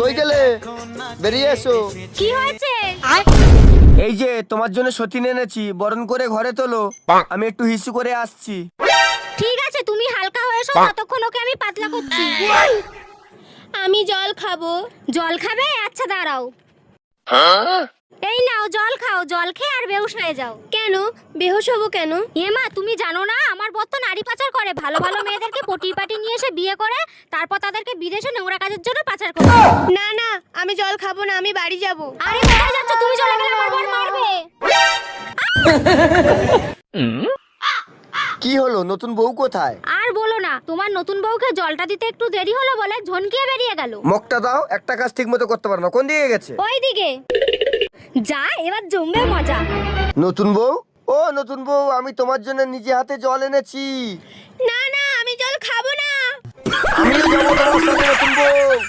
কই গেলে? বেরিয়ে এসো। কি হয়েছে? এই যে তোমার জন্য সতীন এনেছি, বরণ করে ঘরে তোলো। আমি একটু হিসু করে আসছি। ঠিক আছে, তুমি হালকা হয়ে এসো, ততক্ষণ ওকে আমি পাতলা করছি। আমি জল খাবো। জল খাবে? আচ্ছা দাঁড়াও। এই নাও জল খাও, জল খেয়ে আর বেহুশ হয়ে যাও। কেন বেহুশ হবো কেন? এমা, তুমি জানো না আমার বর তো নারী পাচার করে, ভালো ভালো মেয়েদেরকে পটি পাটি নিয়ে এসে বিয়ে করে, তারপর তাদেরকে বিদেশে নোংরা কাজের জন্য পাচার করে। না না, আমি জল খাবো না, আমি বাড়ি যাব। আরে কোথায় যাচ্ছ? তুমি চলে গেলে আমার বর মারবে। কি হলো, নতুন বউ কোথায়? আর বলো না, তোমার নতুন বউকে জলটা দিতে একটু দেরি হলো বলে ঝনকিয়ে বেরিয়ে গেল। মুখটা দাও, একটা কাজ ঠিক মতো করতে পারো না। কোন দিকে গেছে? ওইদিকে যা, এবার জমবে মজা। নতুন বউ, ও নতুন বউ, আমি তোমার জন্য নিজে হাতে জল এনেছি। না না, আমি জল খাবো না। আমিও যাবো তোমার সাথে, নতুন বউ।